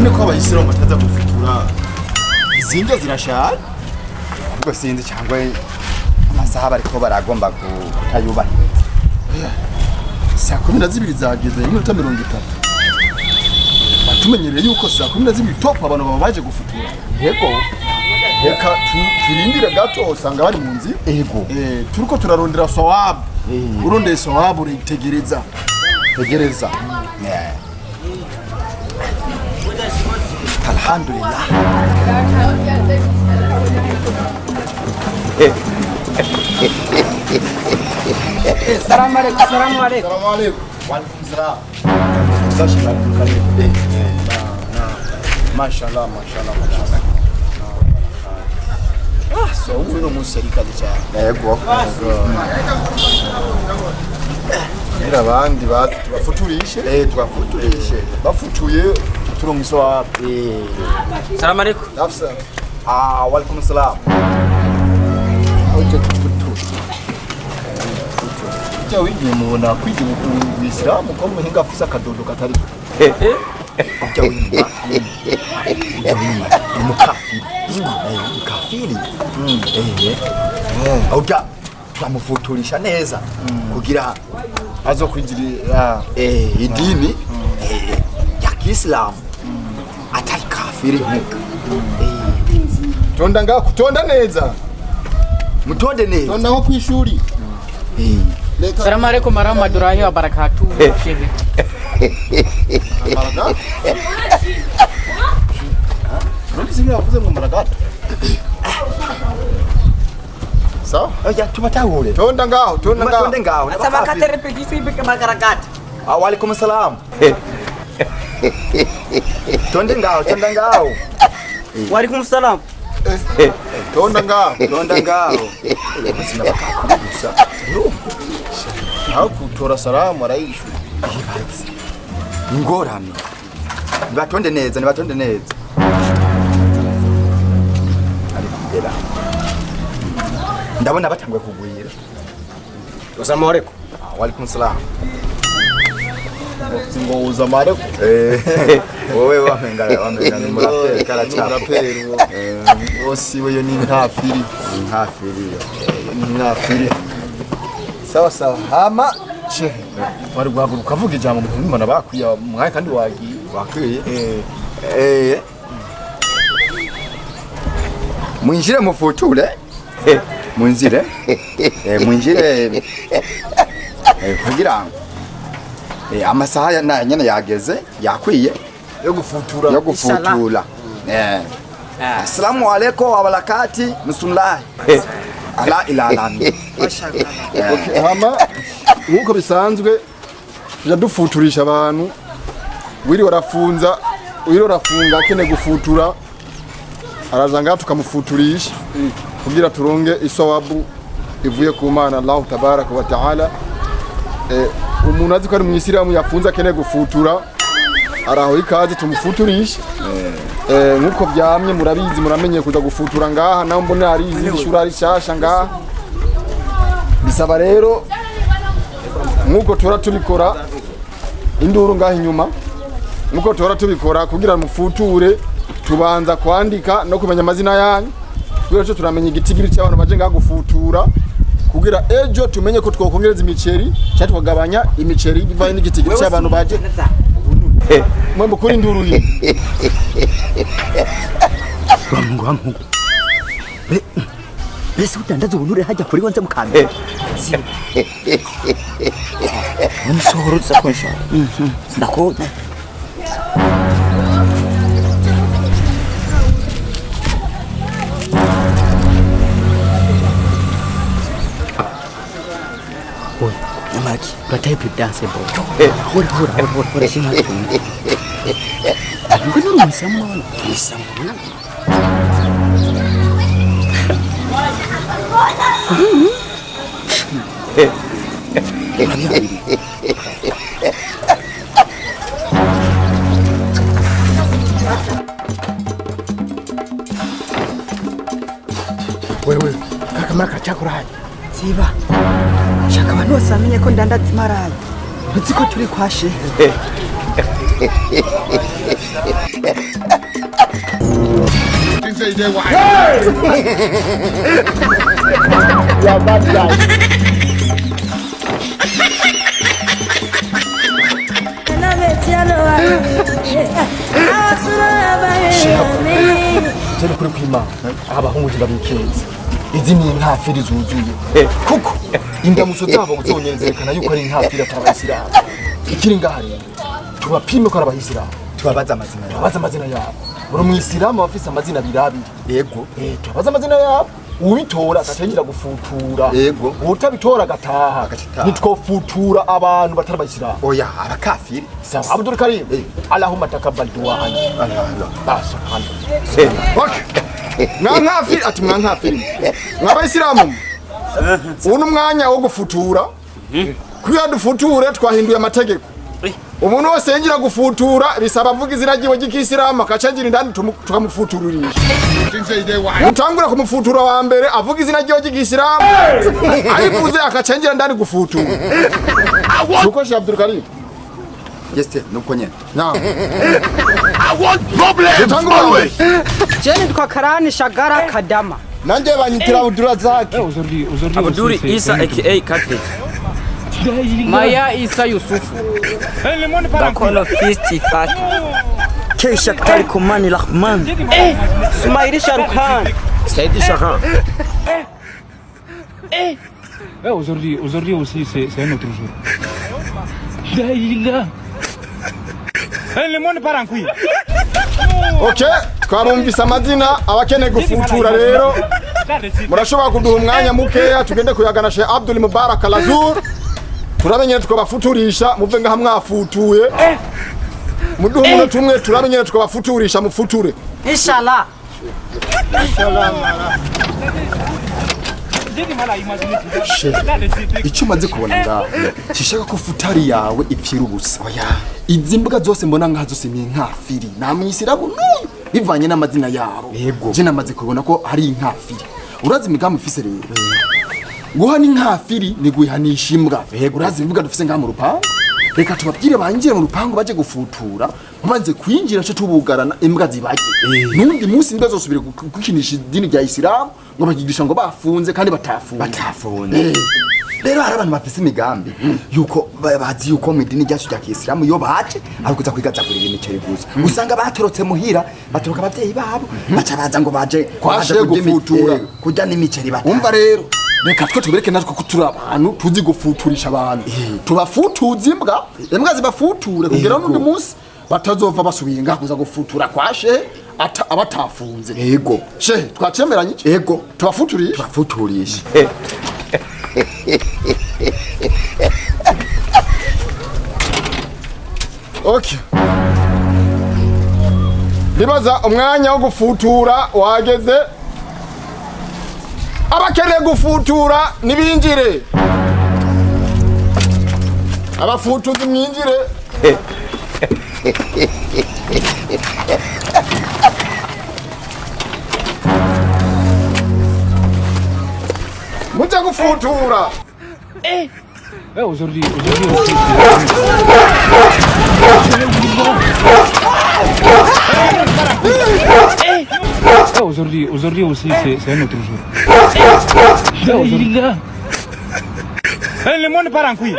none ko abayisilamu bataza gufutura izindi zirashara ubwo sinzi cyangwa amasaha bariko baragomba kutayubaha saa 12 zageze iminota 30 batumenyereye yuko saa 12 top abantu baba baje gufutura yego reka turindire gato usanga bari mu nzi yego turiko turarondera sawabu urondeye sawabu ritegereza alhamdulillah Assalamu alaikum. Assalamu alaikum. Waalaikum salam. Sashima karibu. Mashallah. So uno musirikali cyane. yego Era abandi bafuturishe bafutuye turonka iswa Assalamu alaikum. nafsa waalaikum salam oje kufutu cyo wigiye mubona kwigi mu Islam ko muhinga afisa kadodo katari cyo wigiye mukafiri auta twamufuturisha neza kugira azokwinjira idini ya Kiislamu atari kafiri tonda ngaho kutonda neza mutonde neza tonda nko kwishuri Assalamu alaikum warahmatullahi wabarakatuh. Shehe. Baraka Nani singa yavuze ngo mbaragata Sawa oya tumatahure tonda ngaho Asaba katere pekisi bike magaragata. waalaikum salam tonde ngaho Wa alaikum salam. tonda ngaho sina bakakubusa aho kutora salamu arayishu ingorane nibatonde neza arikugera ndabona batangwe kugwira Assalamu alaikum. waalaikum salam ngo uzamare wowe wamenga ni muraperi karachapa bosi we yo ni ntafiri sawa hama che wari guhaguruka avuga ijambo mu Imana bakwiye mwaye kandi wakwiye mwinjire mufuture mwinjire kugira amasaha nyene yageze yakwiye yo gufutura assalamu alaikum wa barakati bismillah ala ilalami hama nkuko bisanzwe dufuturisha abantu wiri warafunga kene gufutura araza ngaho tukamufuturisha kugira turonge isawabu ivuye ku Mana Allah tabaraka wa taala. Umuntu azi ko ari mu Islam yafunze akene gufutura araho ikaze tumufuturisha nkuko byamye murabizi muramenye kuza gufutura ngaha naho mbona ari izishura ari shasha ngaha bisaba rero nkuko tora tubikora induru ngaha inyuma nkuko tora tubikora kugira mufuture tubanza kwandika no kumenya amazina yanyu kugira cyo turamenya igitigiri cy'abantu baje ngaha gufutura kugira ejo tumenye ko twokongereza imiceri cyangwa twagabanya imiceri bivaye n'igitigiri cy'abantu baje mwembo kuri nduru hii Wangu bese utandaza ubunure hajya kuri wonze mukambe Umusohoro zakonsha ndakona Namaki urataye dance bro hora shima ngino musamu wewe kaka maka chakuraje siba shaka abantu bose bamenye ko ndandaza imarayi uzi ko turi kwashe You are bad guy. Jere kuri kwima abahungu babikenze izi ni inkafiri zuzuye kuko indamuso zabo uzonyenzerekana yuko ari inkafiri atabasira ikiri ngahari tubapime ko arabahizira tubabaza amazina yabo buri mwisilamu bafise amazina birabiri yego tubabaza amazina yabo ubitora agatangira gufutura yego utabitora gataha nitwofutura abantu batarabayisira oya abakafiri sawa Abdul Karim Allahumma takabbal du'ana basa mwankafiri ati mwankafiri mwabayisilamu uno mwanya wo gufutura kuya dufuture twahinduye amategeko umuntu wese yinjira gufutura bisaba avuga izina ryiwe ry'ikisilamu akacangira indani tukamufutururisha mutangura kumufutura wa mbere avuga izina ryiwe ry'ikisilamu ayivuze akacangira indani gufutura nuko Sheikh Abdul Karim yeste nuko nyene I want problems always. Jeni kwa Karani Shagara Kadama. Nanje banyitira Abdurazaki. Abdul Isa aka Katri. Maya Isa Yusufu. Bakolo Fisti Fat. Keisha Ktari Komani Rahman. Sumairi Sharukan. Saidi Shahan. Aujourd'hui aussi c'est un autre jour. Le monde part en couille. Okay, twarumvise amazina abakene gufutura rero. Murashobora kuduha umwanya mukeya tugende kuyagana Sheikh Abdul Mubarak Alazur. Turamenye tukabafuturisha muve ngaha mwafutuye. Muduha umuntu tumwe turamenye tukabafuturisha mufuture. Inshallah. Icyo maze kubona ngaho kishaka ko futari yawe ipfira ubusa. Oya, izi mbwa zose mbona ngaho zose ni inkafiri. Namwisirabu n'uyu bivanye n'amazina yabo. Yego. Je namaze kubona ko hari inkafiri. Urazi imigambi ifise rero. Guha ni inkafiri ni guhanisha imbwa. Urazi imbwa dufise ngaho mu rupangu. Reka tubabwire banjire mu rupangu baje gufutura. Mubanze kwinjira cyo tubugarana imbwa zibaje. Nundi munsi imbwa zosubire gukinisha idini rya Islam ngo bakigisha ngo bafunze kandi batafunze. Rero hari abantu bafise imigambi yuko bazi yuko mu idini ryacu rya Islam yo baje ari kuza kwigaza kuri imiceri gusa. Usanga batorotse muhira baturuka abavyeyi babo baca baza ngo baje kwashe gufutura kujya n'imiceri bata. Umva rero reka twe tubereke natwe ko turi abantu tuzi gufuturisha abantu. Tubafutuza imbwa zibafuture kugera n'undi munsi batazova basubinga kuza gufutura kwashe abatafunze. Yego. She twacemeranye. Yego. Tubafuturisha. Okay. Nibaza umwanya wo gufutura wageze. Abakene gufutura nibinjire. Abafutuzi mwinjire. Muje gufutura. Aujourd'hui aussi c'est un autre jour. Le monde part en couille.